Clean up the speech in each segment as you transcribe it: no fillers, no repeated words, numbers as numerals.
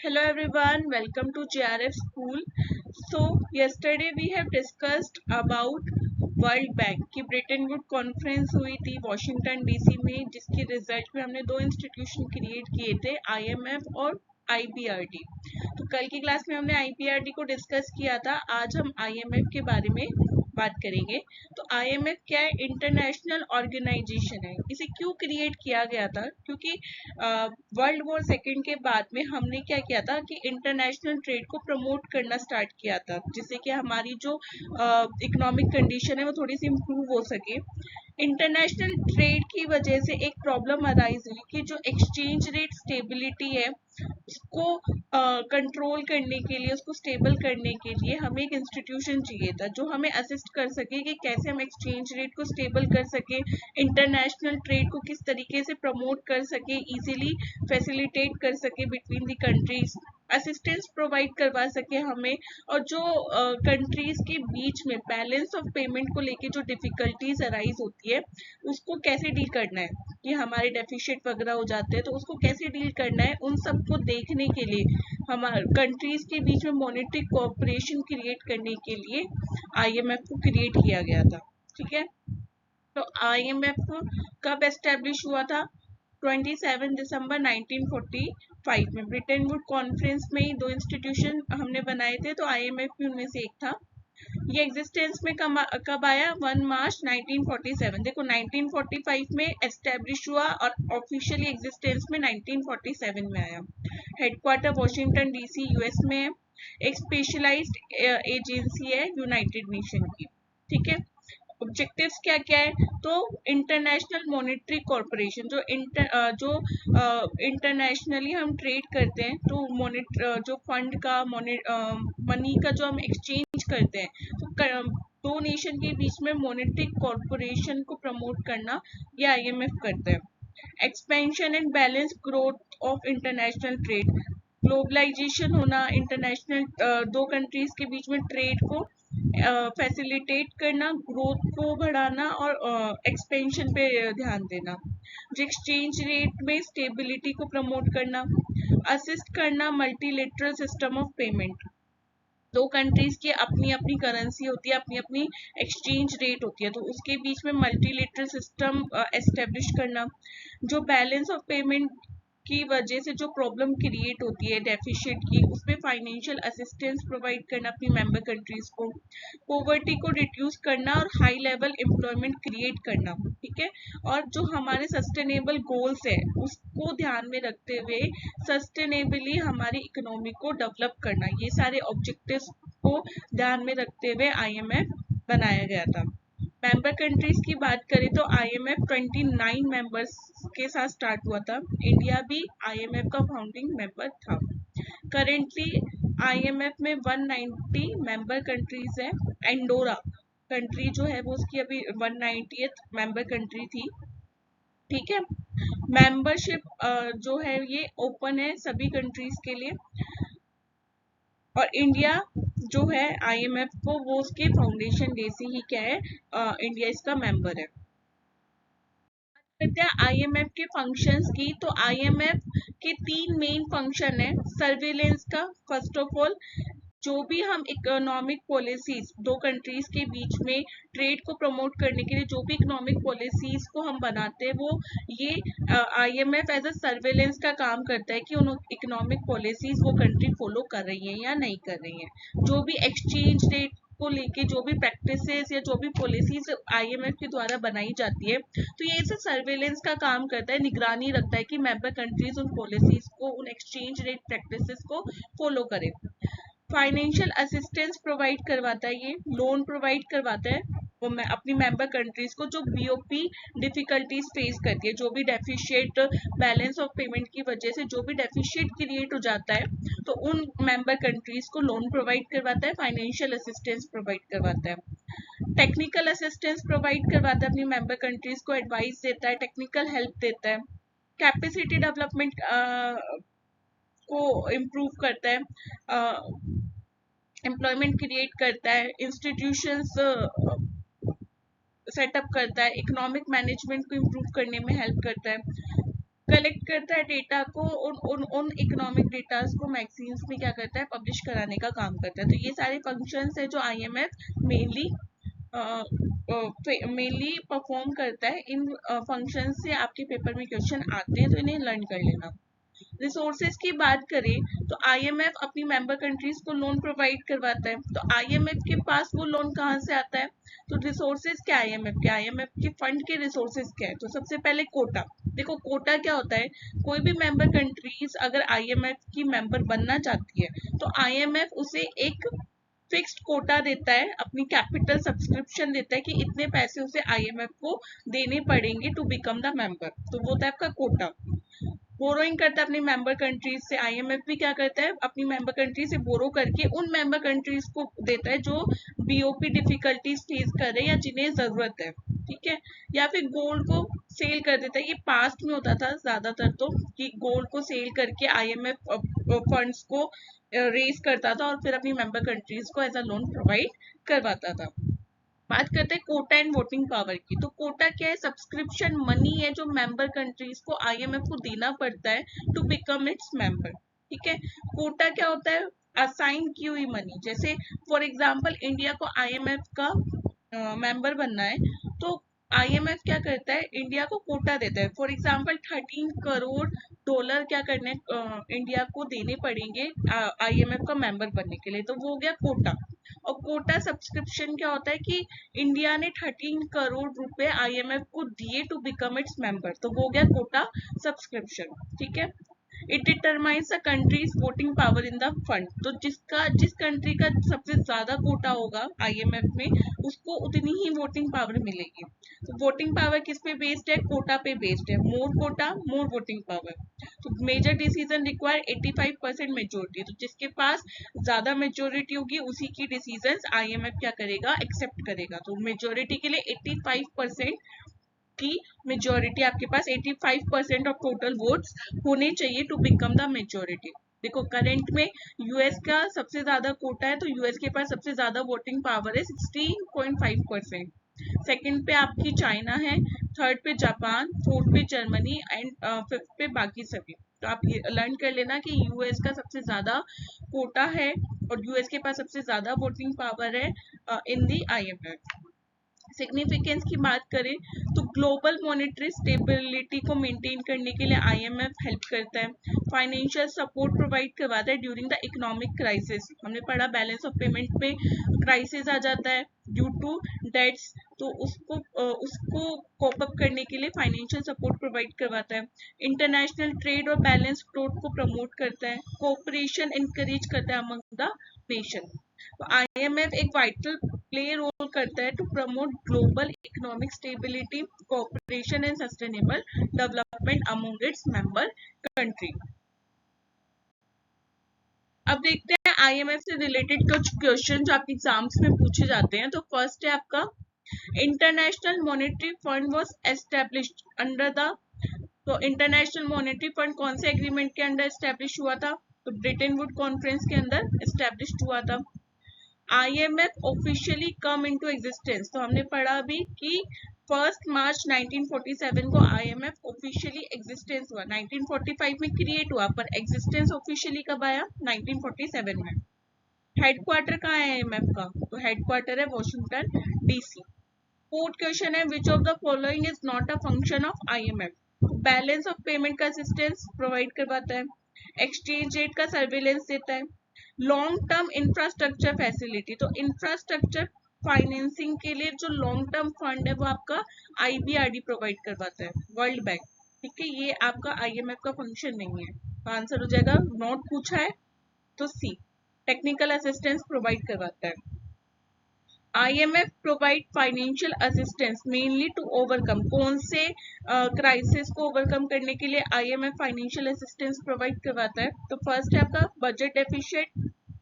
Hello everyone, welcome to JRF School. So yesterday we have discussed about world bank की Brayton would conference हुई थी Washington DC में, जिसके result में हमने दो इंस्टीट्यूशन क्रिएट किए थे, आईएमएफ और आईपीआरडी। तो कल की क्लास में हमने आईपीआरडी को डिस्कस किया था, आज हम आईएमएफ के बारे में बात करेंगे। तो आईएमएफ क्या है? इंटरनेशनल ऑर्गेनाइजेशन है। इसे क्यों क्रिएट किया गया था? क्योंकि वर्ल्ड वॉर सेकेंड के बाद में हमने क्या किया था कि इंटरनेशनल ट्रेड को प्रमोट करना स्टार्ट किया था, जिससे कि हमारी जो इकोनॉमिक कंडीशन है वो थोड़ी सी इम्प्रूव हो सके। इंटरनेशनल ट्रेड की वजह से एक प्रॉब्लम अराइज हुई कि जो एक्सचेंज रेट स्टेबिलिटी है उसको कंट्रोल करने के लिए, उसको स्टेबल करने के लिए हमें एक इंस्टीट्यूशन चाहिए था जो हमें असिस्ट कर सके कि कैसे हम एक्सचेंज रेट को स्टेबल कर सके, इंटरनेशनल ट्रेड को किस तरीके से प्रमोट कर सके, इजीली फैसिलिटेट कर सके between the countries, assistance provide करवा सके हमें, और जो कंट्रीज के बीच में बैलेंस ऑफ पेमेंट को लेके जो डिफिकल्टीज अराइज होती है उसको कैसे डील करना है, कि हमारे डेफिशिएट वगैरह हो जाते हैं तो उसको कैसे डील करना है, उन सबको देखने के लिए हमारे कंट्रीज के बीच में मॉनेटरी कोऑपरेशन क्रिएट करने के लिए आईएमएफ को क्रिएट किया गया था। ठीक है, तो आईएमएफ कब एस्टेब्लिश हुआ था? 27 दिसंबर 1945 में ब्रिटेन वुड कॉन्फ्रेंस में ही दो इंस्टीट्यूशन हमने बनाए थे, तो आईएमएफ भी उनमें से एक था। ये एग्जिस्टेंस में कब आया? 1 मार्च 1947। देखो 1945 में एस्टेब्लिश हुआ और ऑफिशियली एग्जिस्टेंस में 1947 में आया। हेडक्वार्टर वॉशिंगटन डीसी यूएस में है। एक स्पेशलाइज्ड एजेंसी है यूनाइटेड नेशन की। ठीक है, ऑब्जेक्टिव्स क्या क्या है? तो इंटरनेशनल मॉनेटरी कॉर्पोरेशन, जो इंटरनेशनली हम ट्रेड करते हैं, तो जो फंड का मनी का जो हम एक्सचेंज करते हैं, तो दो नेशन के बीच में मॉनेटरी कॉर्पोरेशन को प्रमोट करना ये आईएमएफ करता है। Expansion and balance growth of international trade, globalization होना, इंटरनेशनल दो कंट्रीज के बीच में ट्रेड को फैसिलिटेट करना, ग्रोथ को बढ़ाना और एक्सपेंशन पे ध्यान देना। जो एक्सचेंज रेट में स्टेबिलिटी को प्रमोट करना, असिस्ट करना मल्टीलेटरल सिस्टम ऑफ पेमेंट। दो कंट्रीज की अपनी अपनी करेंसी होती है, अपनी अपनी एक्सचेंज रेट होती है, तो उसके बीच में मल्टीलेटरल सिस्टम एस्टेब्लिश करना। जो बैलेंस ऑफ पेमेंट की वजह से जो प्रॉब्लम क्रिएट होती है डेफिशिएट की, उसमें फाइनेंशियल असिस्टेंस प्रोवाइड करना अपनी मेंबर कंट्रीज को। पॉवर्टी को रिड्यूस करना और हाई लेवल एम्प्लॉयमेंट क्रिएट करना। ठीक है, और जो हमारे सस्टेनेबल गोल्स है उसको ध्यान में रखते हुए सस्टेनेबली हमारी इकोनॉमी को डेवलप करना, ये सारे ऑब्जेक्टिव्स को ध्यान में रखते हुए आईएमएफ बनाया गया था। मेंबर कंट्रीज की बात करें तो आईएमएफ 29 मेंबर्स के साथ स्टार्ट हुआ था। इंडिया भी आईएमएफ का फाउंडिंग मेंबर था। करेंटली आईएमएफ में 190 मेंबर कंट्रीज है। एंडोरा कंट्री जो है वो उसकी अभी 190th मेंबर कंट्री थी। ठीक है, मेंबरशिप जो है ये ओपन है सभी कंट्रीज के लिए, और इंडिया जो है आईएमएफ को वो उसके फाउंडेशन डे से ही क्या है, इंडिया इसका मेंबर है। करते हैं आईएमएफ के फंक्शंस की। तो आईएमएफ के तीन मेन फंक्शन है सर्विलेंस का। फर्स्ट ऑफ ऑल, जो भी हम इकोनॉमिक पॉलिसीज दो कंट्रीज के बीच में ट्रेड को प्रमोट करने के लिए जो भी इकोनॉमिक पॉलिसीज को हम बनाते हैं, वो ये आईएमएफ एज अ सर्वेलेंस का काम करता है कि उन इकोनॉमिक पॉलिसीज वो कंट्री फॉलो कर रही है या नहीं कर रही है। जो भी एक्सचेंज रेट को लेके जो भी प्रैक्टिसेस या जो भी पॉलिसीज आईएमएफ के द्वारा बनाई जाती है, तो ये इसे सर्वेलेंस का काम करता है, निगरानी रखता है कि मेंबर कंट्रीज उन पॉलिसीज को, उन एक्सचेंज रेट प्रैक्टिसेस को फॉलो करें। फाइनेंशियल असिस्टेंस प्रोवाइड करवाता है, ये लोन प्रोवाइड करवाता है वो अपनी मेंबर कंट्रीज को जो बीओपी डिफिकल्टीज फेस करती है, जो भी डेफिशिएट बैलेंस ऑफ पेमेंट की वजह से जो भी डेफिशिएट क्रिएट हो जाता है, तो उन मेंबर कंट्रीज को लोन प्रोवाइड करवाता है, फाइनेंशियल असिस्टेंस प्रोवाइड करवाता है। टेक्निकल असिस्टेंस प्रोवाइड करवाता है, अपनी मेंबर कंट्रीज को एडवाइस देता है, टेक्निकल हेल्प देता है। कैपेसिटी डेवलपमेंट को इम्प्रूव करता है, एम्प्लॉयमेंट क्रिएट करता है, इंस्टीट्यूशंस सेटअप करता है, इकोनॉमिक मैनेजमेंट को इम्प्रूव करने में हेल्प करता है, कलेक्ट करता है डेटा को, उन इकोनॉमिक डेटास को मैगजीन्स में क्या करता है, पब्लिश कराने का काम करता है। तो ये सारे फंक्शंस है जो आईएमएफ मेनली परफॉर्म करता है। इन फंक्शन से आपके पेपर में क्वेश्चन आते हैं, तो इन्हें लर्न कर लेना। रिसोर्सेज की बात करें तो आईएमएफ अपनी मेंबर कंट्रीज को लोन प्रोवाइड करवाता है। तो आईएमएफ के पास वो लोन कहाँ से आता है, तो रिसोर्सेज क्या आईएमएफ के फंड के रिसोर्सेज क्या है। तो सबसे पहले कोटा। देखो कोटा क्या होता है, कोई भी मेंबर कंट्रीज अगर आईएमएफ की मेंबर बनना चाहती है तो आईएमएफ उसे एक फिक्स्ड कोटा देता है, अपनी कैपिटल सब्सक्रिप्शन देता है कि इतने पैसे उसे आईएमएफ को देने पड़ेंगे टू बिकम द मेंबर। तो वो होता है आपका कोटा। बोरोइंग करता है अपनी मेंबर कंट्रीज से। आईएमएफ भी क्या करता है, अपनी मेंबर कंट्री से बोरो करके उन मेंबर कंट्रीज को देता है जो बीओपी डिफिकल्टीज फेस कर रहे हैं या जिन्हें जरूरत है, ठीक है। या फिर गोल्ड को सेल कर देता है। ये पास्ट में होता था ज्यादातर, तो कि गोल्ड को सेल करके आईएमएफ फंड्स को रेज करता था और फिर अपनी मेंबर कंट्रीज को एज अ लोन प्रोवाइड करवाता था। बात करते हैं कोटा एंड वोटिंग पावर की। तो कोटा क्या है, सब्सक्रिप्शन मनी है जो मेंबर कंट्रीज को आईएमएफ को देना पड़ता है टू बिकम इट्स मेंबर, ठीक है। कोटा क्या होता है, असाइन की हुई मनी। जैसे फॉर एग्जांपल इंडिया को आईएमएफ का मेंबर बनना है, तो आईएमएफ क्या करता है, इंडिया को कोटा देता है। फॉर एग्जांपल 13 करोड़ डॉलर क्या करने इंडिया को देने पड़ेंगे आईएमएफ का मेंबर बनने के लिए, तो वो हो गया कोटा। और कोटा सब्सक्रिप्शन क्या होता है कि इंडिया ने 13 करोड़ रुपए आईएमएफ को दिए टू बिकम इट्स मेंबर, तो वो हो गया कोटा सब्सक्रिप्शन, ठीक है। It determines the countries voting power in the fund. तो जिस कंट्री का सबसे ज्यादा कोटा होगा आईएमएफ में, उसको उतनी ही वोटिंग पावर मिलेगी। तो वोटिंग पावर किस पे बेस्ड है, कोटा पे बेस्ड है। मोर कोटा मोर वोटिंग पावर। तो मेजर डिसीजन रिक्वायर 85% मेजोरिटी। तो जिसके पास ज्यादा मेजोरिटी होगी उसी की डिसीजन आईएमएफ क्या करेगा, एक्सेप्ट करेगा। तो मेजोरिटी के लिए 85% की मेजोरिटी, आपके पास 85% ऑफ टोटल वोट्स होने चाहिए टू बिकम द मेजोरिटी। देखो करंट में यूएस का सबसे ज्यादा कोटा है, तो यूएस के पास सबसे ज्यादा वोटिंग पावर है 16.5%। सेकंड पे आपकी चाइना है, थर्ड पे जापान, फोर्थ पे जर्मनी एंड फिफ्थ पे बाकी सभी। तो आप ये लर्न कर लेना कि यूएस का सबसे ज्यादा कोटा है और यूएस के पास सबसे ज्यादा वोटिंग पावर है इन दी आईएमएफ। सिग्निफिकेंस की बात करें तो ग्लोबल मॉनेटरी स्टेबिलिटी को मेंटेन करने के लिए आईएमएफ हेल्प करता है। फाइनेंशियल सपोर्ट प्रोवाइड करवाता है ड्यूरिंग द इकोनॉमिक क्राइसिस। हमने पढ़ा बैलेंस ऑफ पेमेंट पे क्राइसिस आ जाता है ड्यू टू डेट्स, तो उसको कोप अप करने के लिए फाइनेंशियल सपोर्ट प्रोवाइड करवाता है। इंटरनेशनल ट्रेड और बैलेंस ग्रोथ को प्रमोट करता है। कोऑपरेशन एनकरेज करता है अमंग द नेशन। तो आईएमएफ एक वाइटल प्ले रोल करता है to promote global economic stability, cooperation and sustainable development among its member country. अब देखते हैं आईएमएफ से रिलेटेड कुछ क्वेश्चन जो आपके एग्जाम्स में पूछे जाते हैं। तो फर्स्ट है आपका, international monetary fund was established under the. तो इंटरनेशनल मॉनेटरी फंड कौन से एग्रीमेंट के अंदर एस्टेब्लिश हुआ था, तो ब्रिटेन वुड कॉन्फ्रेंस के अंदर एस्टेब्लिश हुआ था। IMF officially come into existence, तो हमने पढ़ा अभी कि 1 मार्च 1947 को IMF ऑफिशियली एग्जिस्टेंस हुआ। 1945 में क्रिएट हुआ पर एग्जिस्टेंस ऑफिशियली कब आया, 1947 में। हेडक्वार्टर कहाँ है IMF का, तो हेडक्वार्टर है वॉशिंगटन DC। फोर्थ क्वेश्चन है, which of the following is not a function of IMF। Balance of payment का असिस्टेंस प्रोवाइड करवाता है, एक्सचेंज रेट का सर्वेलेंस देता है, लॉन्ग टर्म इंफ्रास्ट्रक्चर फैसिलिटी। तो इंफ्रास्ट्रक्चर फाइनेंसिंग के लिए जो लॉन्ग टर्म फंड है वो आपका IBRD प्रोवाइड करवाता है, वर्ल्ड बैंक, ठीक है। ये आपका IMF का फंक्शन नहीं है। तो आंसर हो जाएगा, नॉट पूछा है तो C, टेक्निकल असिस्टेंस प्रोवाइड करवाता है। IMF provide financial assistance mainly to overcome, कौन से क्राइसिस को ओवरकम करने के लिए IMF फाइनेंशियल असिस्टेंस प्रोवाइड करवाता है। तो फर्स्ट है आपका budget deficit,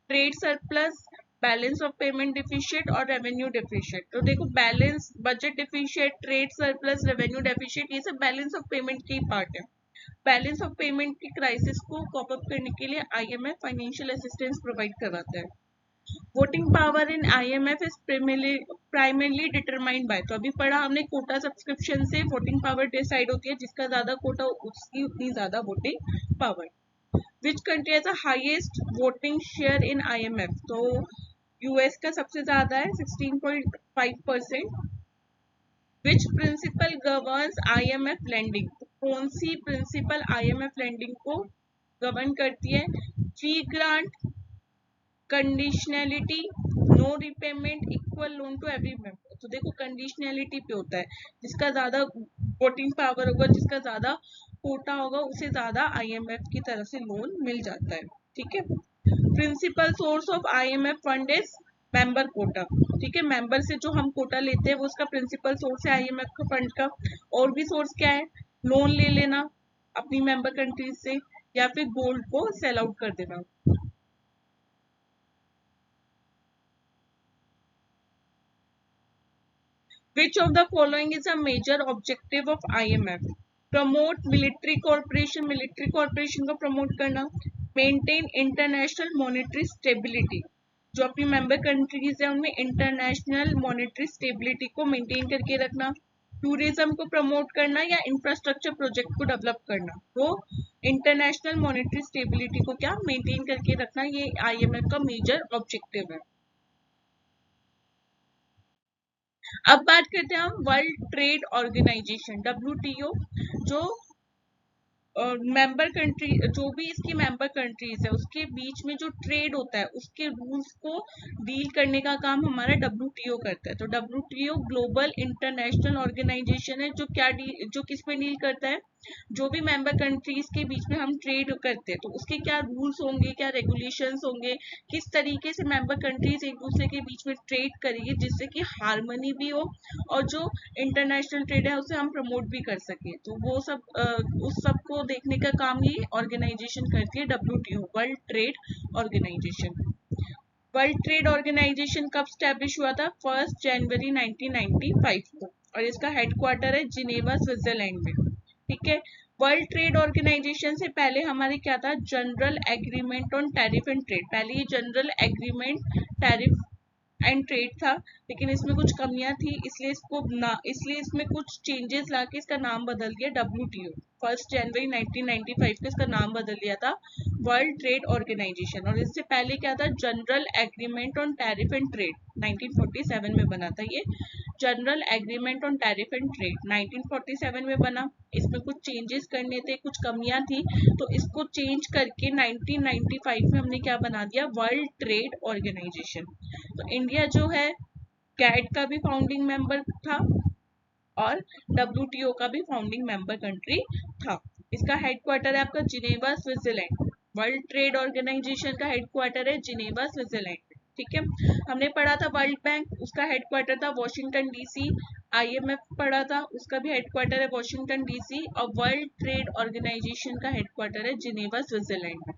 trade surplus, balance of payment deficit और रेवेन्यू डिफिशिएट। तो देखो balance, budget deficit, trade surplus, revenue deficit, ये सब बैलेंस ऑफ पेमेंट की पार्ट है। बैलेंस ऑफ पेमेंट की क्राइसिस को कॉप अप करने के लिए IMF फाइनेंशियल असिस्टेंस प्रोवाइड करवाता है। Voting power in IMF is primarily determined by, तो अभी पढ़ा हमने कोटा सब्सक्रिप्शन से वोटिंग पावर डिसाइड होती है, जिसका ज्यादा कोटा उसकी उतनी ज्यादा voting power. Which country has the highest voting share in IMF, तो यूएस का सबसे ज्यादा है 16.5%। Which principle governs IMF lending, कौन सी प्रिंसिपल IMF लैंडिंग को गवर्न करती है? Free grant, conditionality, no repayment, equal loan to every member. तो देखो कंडीशनैलिटी पे होता है, जिसका ज्यादा वोटिंग पावर होगा, जिसका ज्यादा कोटा होगा, उसे ज्यादा IMF की तरफ से लोन मिल जाता है। ठीक है। Principal source of IMF fund is member quota. ठीक है, मेंबर से जो हम कोटा लेते हैं वो उसका प्रिंसिपल सोर्स है IMF का फंड का। और भी सोर्स क्या है? लोन ले लेना अपनी मेंबर कंट्रीज से, या फिर गोल्ड को सेल आउट कर देना। Which of the following is a major objective of IMF? Promote military cooperation, military cooperation को promote करना। Maintain international monetary stability, जो अपनी member countries है उनमें international monetary stability को maintain करके रखना। टूरिज्म को प्रमोट करना या इंफ्रास्ट्रक्चर प्रोजेक्ट को डेवलप करना। तो इंटरनेशनल मॉनेटरी स्टेबिलिटी को क्या मेंटेन करके रखना, ये IMF का मेजर ऑब्जेक्टिव है। अब बात करते हैं हम वर्ल्ड ट्रेड ऑर्गेनाइजेशन WTO, जो मेंबर कंट्री, जो भी इसकी मेंबर कंट्रीज है उसके बीच में जो ट्रेड होता है उसके रूल्स को डील करने का काम हमारा WTO करता है। तो WTO ग्लोबल इंटरनेशनल ऑर्गेनाइजेशन है, जो क्या जो किस पे डील करता है? जो भी मेंबर कंट्रीज के बीच में हम ट्रेड करते हैं तो उसके क्या रूल्स होंगे, क्या रेगुलेशंस होंगे, किस तरीके से मेंबर कंट्रीज एक दूसरे के बीच में ट्रेड करेंगे जिससे कि हार्मनी भी हो और जो इंटरनेशनल ट्रेड है उसे हम प्रमोट भी कर सके। तो वो सब उस सब को देखने का काम ये ऑर्गेनाइजेशन करती है WTO, world trade organization. World trade organization कब स्टैब्लिश हुआ था? 1 जनवरी 1995 को, और इसका हेडक्वार्टर है जिनेवा स्विट्जरलैंड में। ठीक है। वर्ल्ड ट्रेड ऑर्गेनाइजेशन से पहले हमारे क्या था? General agreement on tariff and trade. पहले ये general agreement tariff and trade था, लेकिन इसमें कुछ कमियां थी, इसलिए इसमें कुछ चेंजेस लाके इसका नाम बदल दिया WTO। 1 जनवरी 1995 को इसका नाम बदल दिया था वर्ल्ड ट्रेड ऑर्गेनाइजेशन। और इससे पहले क्या था? General agreement on tariff and trade 1947 में बना था ये। General agreement on tariff and trade 1947 में बना। इसमें कुछ चेंजेस करने थे, कुछ कमियां थी, तो इसको चेंज करके 1995 में हमने क्या बना दिया? World trade organization. तो इंडिया जो है कैट का भी फाउंडिंग मेंबर था और WTO का भी फाउंडिंग मेंबर कंट्री था। इसका हेडक्वार्टर है आपका Geneva Switzerland. World trade organization का हेडक्वार्टर है जिनेवा स्विट्जरलैंड। ठीक है। हमने पढ़ा था वर्ल्ड बैंक, उसका हेडक्वार्टर था वॉशिंगटन DC। IMF पढ़ा था, उसका भी हेडक्वार्टर है वॉशिंगटन DC। और वर्ल्ड ट्रेड ऑर्गेनाइजेशन का हेडक्वार्टर है जिनेवा स्विट्जरलैंड।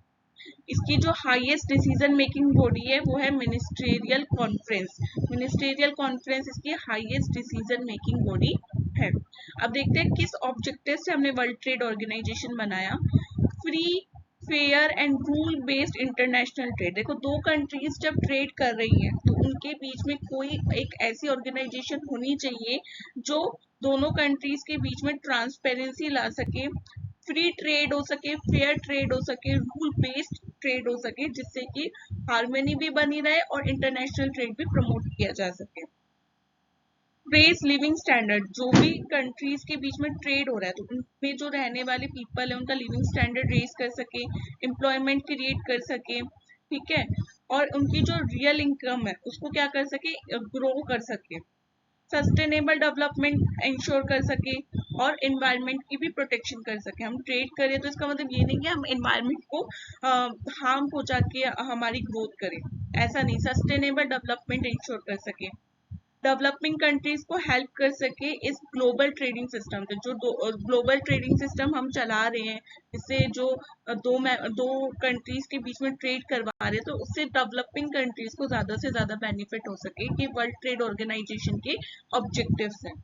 इसकी जो हाईएस्ट डिसीजन मेकिंग बॉडी है वो है मिनिस्ट्रियल कॉन्फ्रेंस। मिनिस्ट्रियल कॉन्फ्रेंस इसकी हाईएस्ट डिसीजन मेकिंग बॉडी है। अब देखते हैं किस ऑब्जेक्टिव से हमने वर्ल्ड ट्रेड ऑर्गेनाइजेशन बनाया। Free, fair and rule based international trade. देखो दो कंट्रीज जब ट्रेड कर रही हैं तो उनके बीच में कोई एक ऐसी ऑर्गेनाइजेशन होनी चाहिए जो दोनों कंट्रीज के बीच में ट्रांसपेरेंसी ला सके, फ्री ट्रेड हो सके, फेयर ट्रेड हो सके, रूल बेस्ड ट्रेड हो सके, जिससे कि हार्मनी भी बनी रहे और इंटरनेशनल ट्रेड भी प्रमोट किया जा सके। रेस लिविंग स्टैंडर्ड, जो भी कंट्रीज के बीच में ट्रेड हो रहा है तो उनमें जो रहने वाले पीपल है उनका लिविंग स्टैंडर्ड रेस कर सके, एम्प्लॉयमेंट क्रिएट कर सके। ठीक है। और उनकी जो रियल इनकम है उसको क्या कर सके? ग्रो कर सके, सस्टेनेबल डेवलपमेंट इंश्योर कर सके और एनवायरनमेंट की भी प्रोटेक्शन कर सके। हम ट्रेड करें तो इसका मतलब ये नहीं कि हम एनवायरनमेंट को हार्म पहुंचा के हमारी ग्रोथ करें, ऐसा नहीं। सस्टेनेबल डेवलपमेंट इंश्योर कर सके, डेवलपिंग कंट्रीज को हेल्प कर सके इस ग्लोबल ट्रेडिंग सिस्टम से। जो ग्लोबल ट्रेडिंग सिस्टम हम चला रहे हैं, जिससे जो दो कंट्रीज के बीच में ट्रेड करवा रहे हैं, तो उससे डेवलपिंग कंट्रीज को ज्यादा से ज्यादा बेनिफिट हो सके कि वर्ल्ड ट्रेड ऑर्गेनाइजेशन के ऑब्जेक्टिव्स हैं।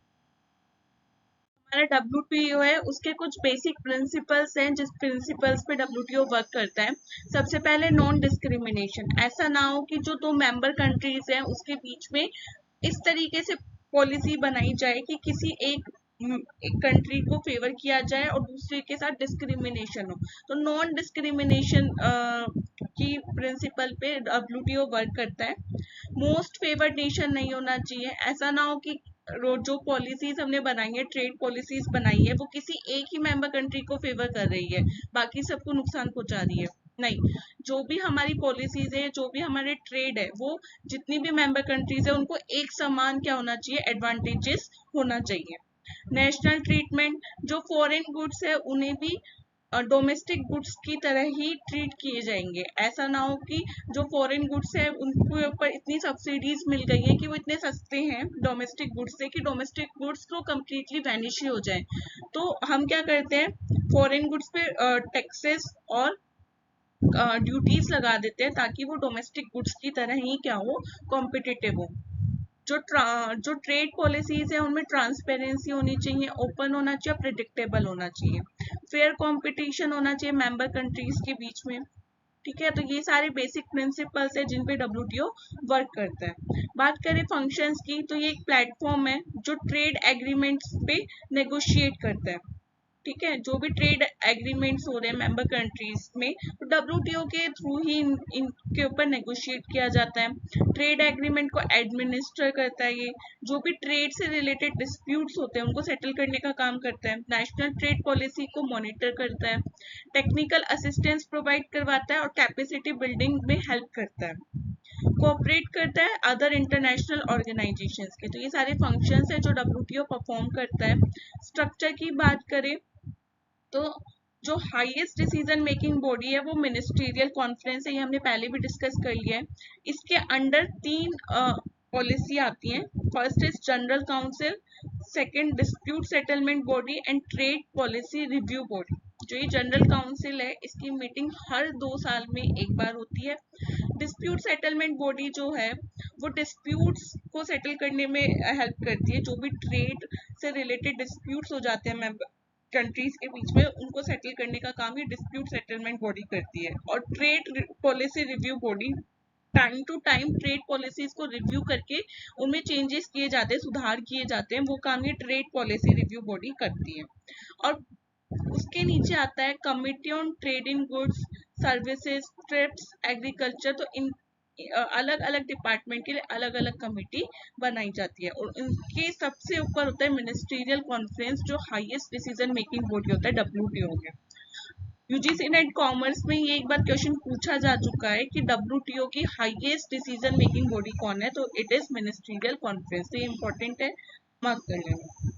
हमारा डब्ल्यूटीओ है उसके कुछ बेसिक प्रिंसिपल्स हैं जिस प्रिंसिपल्स पे डब्ल्यूटीओ वर्क करता है। सबसे पहले नॉन डिस्क्रिमिनेशन, ऐसा ना हो कि जो दो मेंबर कंट्रीज हैं उसके बीच में इस तरीके से पॉलिसी बनाई जाए कि किसी एक कंट्री को फेवर किया जाए और दूसरे के साथ डिस्क्रिमिनेशन हो। तो नॉन डिस्क्रिमिनेशन की प्रिंसिपल पे डब्ल्यूटीओ वर्क करता है। मोस्ट फेवर्ड नेशन नहीं होना चाहिए, ऐसा ना हो कि जो पॉलिसीज हमने बनाई है, ट्रेड पॉलिसीज बनाई है, वो किसी एक ही मेंबर कंट्री को फेवर कर रही है, बाकी सबको नुकसान पहुंचा रही है। नहीं, जो भी हमारी पॉलिसीज है, जो भी हमारे ट्रेड है, वो जितनी भी मेंबर कंट्रीज है उनको एक समान क्या होना चाहिए, एडवांटेजेस होना चाहिए। नेशनल ट्रीटमेंट, जो फॉरेन गुड्स है उन्हें भी डोमेस्टिक गुड्स की तरह ही ट्रीट किए जाएंगे। ऐसा ना हो कि जो फॉरेन गुड्स है उनके ऊपर इतनी सब्सिडीज मिल गई है कि वो इतने सस्ते हैं डोमेस्टिक गुड्स से कि डोमेस्टिक गुड्स तो कम्प्लीटली वैनिश ही हो जाए। तो हम क्या करते हैं, फॉरेन गुड्स पे टैक्सेस और ड्यूटीज लगा देते हैं ताकि वो डोमेस्टिक गुड्स की तरह ही क्या हो, कॉम्पिटिटिव हो। जो ट्रेड पॉलिसीज है उनमें ट्रांसपेरेंसी होनी चाहिए, ओपन होना चाहिए, प्रिडिक्टेबल होना चाहिए, फेयर कंपटीशन होना चाहिए मेंबर कंट्रीज के बीच में। ठीक है, तो ये सारे बेसिक प्रिंसिपल्स है जिन पे डब्ल्यूटीओ वर्क करता है। बात करें फंक्शंस की, तो ये एक प्लेटफॉर्म है जो ट्रेड एग्रीमेंट्स पे नेगोशिएट करता है। ठीक है, जो भी ट्रेड एग्रीमेंट्स हो रहे हैं मेंबर कंट्रीज में, तो डब्ल्यूटीओ के थ्रू ही इनके ऊपर नेगोशिएट किया जाता है। ट्रेड एग्रीमेंट को एडमिनिस्टर करता है ये, जो भी ट्रेड से रिलेटेड डिस्प्यूट्स होते हैं उनको सेटल करने का काम करता है। नेशनल ट्रेड पॉलिसी को मॉनिटर करता है, टेक्निकल असिस्टेंस प्रोवाइड करवाता है और कैपेसिटी बिल्डिंग में हेल्प करता है, कोऑपरेट करता है अदर इंटरनेशनल ऑर्गेनाइजेशंस के। तो ये सारे फंक्शंस है जो डब्ल्यूटीओ परफॉर्म करता है। स्ट्रक्चर की बात करें तो जो हाईएस्ट डिसीजन मेकिंग बॉडी है वो मिनिस्ट्रियल कॉन्फ्रेंस है, ये हमने पहले भी डिस्कस कर लिया है। इसके अंडर तीन पॉलिसी आती हैं। First is general council, second dispute settlement body and trade policy review body. जो ये जनरल काउंसिल है इसकी मीटिंग हर 2 साल में एक बार होती है। डिस्प्यूट सेटलमेंट बॉडी जो है वो डिस्प्यूट्स को सेटल करने में हेल्प करती है। जो भी ट्रेड से रिलेटेड डिस्प्यूट्स हो जाते हैं कंट्रीज के बीच में, उनको सेटल करने का काम ये डिस्प्यूट सेटलमेंट बॉडी करती है। और trade policy review body time to time trade policies को रिव्यू करके उनमें चेंजेस किए जाते हैं, सुधार किए जाते हैं, वो काम ये ट्रेड पॉलिसी रिव्यू बॉडी करती है। और उसके नीचे आता है committee on trade in goods, services, trips, agriculture. तो इन अलग अलग डिपार्टमेंट के लिए अलग अलग कमेटी बनाई जाती है और इनके सबसे ऊपर होता है मिनिस्ट्रियल कॉन्फ्रेंस जो हाईएस्ट डिसीजन मेकिंग बॉडी होता है डब्ल्यूटीओ में। यूजीसी नेट कॉमर्स में ये एक बार क्वेश्चन पूछा जा चुका है कि डब्ल्यूटीओ की हाईएस्ट डिसीजन मेकिंग बॉडी कौन है, तो इट इज मिनिस्ट्रियल कॉन्फ्रेंस। तो ये इंपॉर्टेंट है, मार्क कर लेना।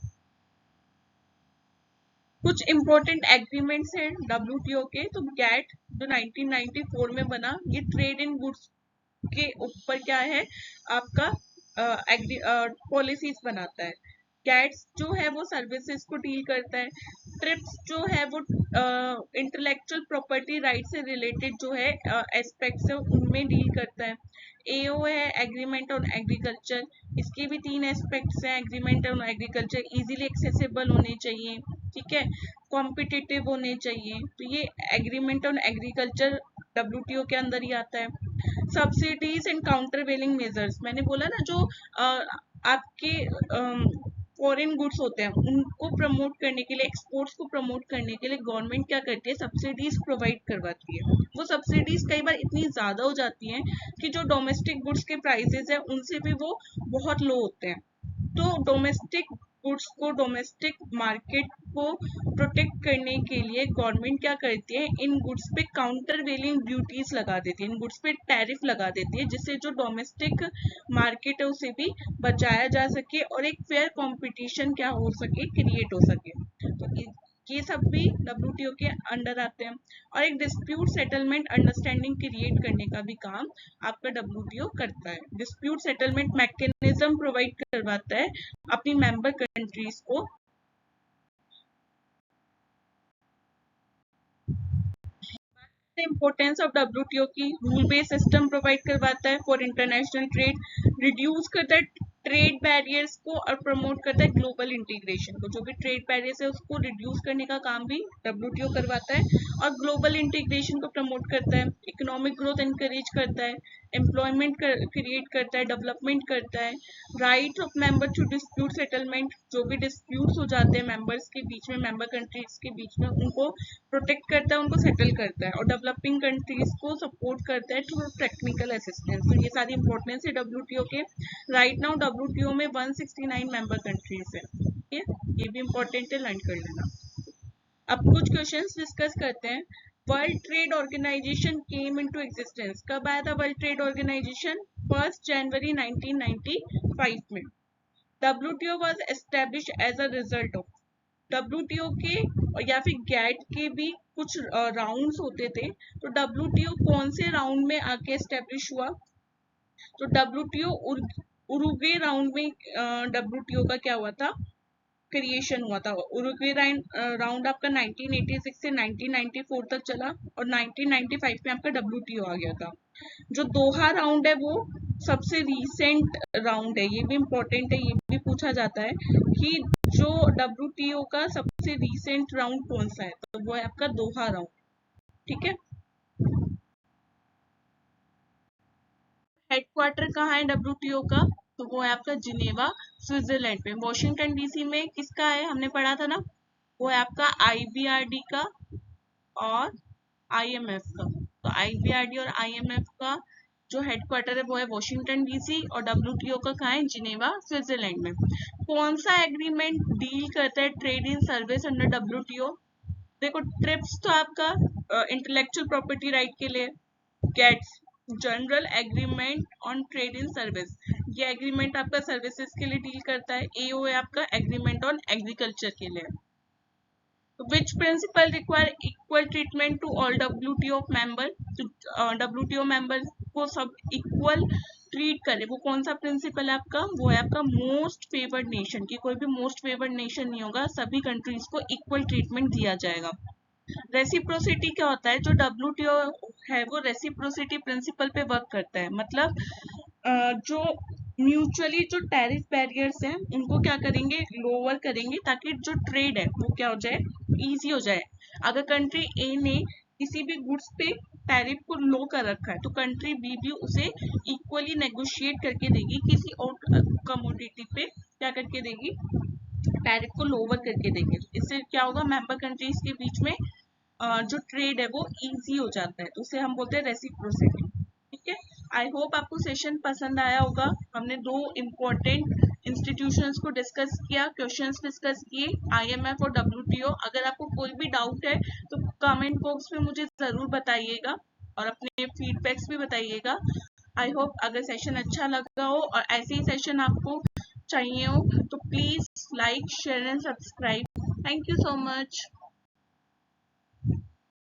कुछ इंपॉर्टेंट एग्रीमेंट्स हैं डब्ल्यूटीओ के, तो गैट जो 1994 में बना, ये ट्रेड इन गुड्स के ऊपर क्या है आपका पॉलिसीज बनाता है। गैट्स जो है वो सर्विसेज को डील करता है। ट्रिप्स जो है वो इंटेलेक्चुअल प्रॉपर्टी राइट से रिलेटेड जो है एस्पेक्ट्स है उनमें डील करता है। एओ है एग्रीमेंट ऑन एग्रीकल्चर, इसके भी 3 एस्पेक्ट्स हैं। Agreement on agriculture easily accessible होने चाहिए, ठीक है, कॉम्पिटिटिव होने चाहिए। तो ये एग्रीमेंट ऑन एग्रीकल्चर डब्ल्यूटीओ के अंदर ही आता है। Subsidies and countervailing measures, मैंने बोला ना जो आपके फॉरेन गुड्स होते हैं उनको प्रमोट करने के लिए, एक्सपोर्ट्स को प्रमोट करने के लिए गवर्नमेंट क्या करती है, सब्सिडीज प्रोवाइड करवाती है। वो सब्सिडीज कई बार इतनी ज्यादा हो जाती हैं कि जो डोमेस्टिक गुड्स के प्राइसेस है उनसे भी वो बहुत लो होते हैं। तो डोमेस्टिक गुड्स को, डोमेस्टिक मार्केट को प्रोटेक्ट करने के लिए गवर्नमेंट क्या करती है, इन गुड्स पे काउंटर वेलिंग ड्यूटीज लगा देती है, इन गुड्स पे टैरिफ लगा देती है, जिससे जो डोमेस्टिक मार्केट है उसे भी बचाया जा सके और एक फेयर कंपटीशन क्या हो सके, क्रिएट हो सके। तो ये सब भी डब्ल्यूटीओ के अंडर आते हैं। और एक डिस्प्यूट सेटलमेंट अंडरस्टैंडिंग क्रिएट करने का भी काम आपका डब्ल्यूटीओ करता है। डिस्प्यूट सेटलमेंट मैकेनिज्म प्रोवाइड करवाता है अपनी मेंबर कंट्रीज को। इंपोर्टेंस ऑफ डब्ल्यूटीओ की, रूल बेस्ड सिस्टम प्रोवाइड करवाता है फॉर इंटरनेशनल ट्रेड, रिड्यूस करता है ट्रेड बैरियर्स को और प्रमोट करता है ग्लोबल इंटीग्रेशन को। जो भी ट्रेड बैरियर्स है उसको रिड्यूस करने का काम भी WTO करवाता है और ग्लोबल इंटीग्रेशन को प्रमोट करता है, इकोनॉमिक ग्रोथ एनकरेज करता है, एम्प्लॉयमेंट क्रिएट करता है, डेवलपमेंट करता है, right of member to dispute settlement, जो भी डिस्प्यूट्स हो जाते हैं मेंबर्स के बीच में, मेंबर कंट्रीज के बीच में, उनको प्रोटेक्ट करता है, उनको सेटल करता है, और डेवलपिंग कंट्रीज को सपोर्ट करता है थ्रू टेक्निकल असिस्टेंस। तो ये सारी इंपॉर्टेंस है WTO के। राइट नाउ WTO में 169 मेंबर कंट्रीज है, ठीक है, ये भी इंपॉर्टेंट है, लर्न कर लेना। अब कुछ क्वेश्चंस डिस्कस करते हैं। World trade organization came into existence, कब आया था वर्ल्ड ट्रेड ऑर्गेनाइजेशन? 1 जनवरी 1995 में। WTO was established as a result of, WTO के या फिर गैट के भी कुछ राउंड्स होते थे, तो WTO कौन से राउंड में आके एस्टेब्लिश हुआ? तो WTO उरुग्वे राउंड में WTO का क्या हुआ था? क्रिएशन हुआ था। उरुग्वे राउंड आपका 1986 से 1994 तक चला और 1995 में आपका WTO आ गया था। जो दोहा राउंड है वो सबसे रीसेंट राउंड है, ये भी इम्पोर्टेंट है, ये भी पूछा जाता है कि जो WTO का सबसे रीसेंट राउंड कौन सा है, तो वो है आपका दोहा राउंड, ठीक है। हेडक्वार्टर कहाँ है WTO का? तो वो है आपका जिनेवा, स्विट्जरलैंड में। वॉशिंगटन DC में किसका है, हमने पढ़ा था ना, वो है आपका IBRD का और IMF का। तो IBRD और IMF का जो हेडक्वार्टर है वो है वॉशिंगटन DC और WTO का कहाँ है? जिनेवा, स्विट्जरलैंड में। कौन सा एग्रीमेंट डील करता है trade in service under WTO? देखो, ट्रिप्स तो आपका इंटेलेक्चुअल प्रॉपर्टी राइट के लिए, GATS general agreement on trade in service, ये एग्रीमेंट आपका सर्विसेज के लिए डील करता है। AO है आपका एग्रीमेंट ऑन एग्रीकल्चर के लिए। Which principle require equal treatment to all WTO member? तो WTO member को सब इक्वल ट्रीट करे, वो कौन सा प्रिंसिपल है आपका? वो है आपका मोस्ट फेवर्ड नेशन, की कोई भी मोस्ट फेवर्ड नेशन नहीं होगा, सभी कंट्रीज को इक्वल ट्रीटमेंट दिया जाएगा। रेसिप्रोसिटी क्या होता है? जो WTO है वो रेसिप्रोसिटी प्रिंसिपल पे वर्क करता है, मतलब जो म्यूचुअली जो टैरिफ बैरियर्स हैं उनको क्या करेंगे? लोअर करेंगे, ताकि जो ट्रेड है वो क्या हो जाए? इजी हो जाए। अगर कंट्री A ने किसी भी गुड्स पे टैरिफ को लो कर रखा है तो कंट्री B भी उसे इक्वली नेगोशिएट करके देगी, किसी और कमोडिटी पे क्या करके देगी? टैरिफ को लोअर करके देंगे। इससे क्या होगा? मेंबर कंट्रीज के बीच में जो ट्रेड है वो इजी हो जाता है, तो उसे हम बोलते हैं रेसिप्रोसिटी, ठीक है। आई होप आपको सेशन पसंद आया होगा। हमने दो इम्पोर्टेंट इंस्टीट्यूशंस को डिस्कस किया, क्वेश्चंस डिस्कस किए, IMF और WTO। अगर आपको कोई भी डाउट है तो कमेंट बॉक्स में मुझे जरूर बताइएगा और अपने फीडबैक्स भी बताइएगा। आई होप अगर सेशन अच्छा लगा हो और ऐसे ही सेशन आपको चाहिए हो तो please like, share and subscribe. Thank you so much.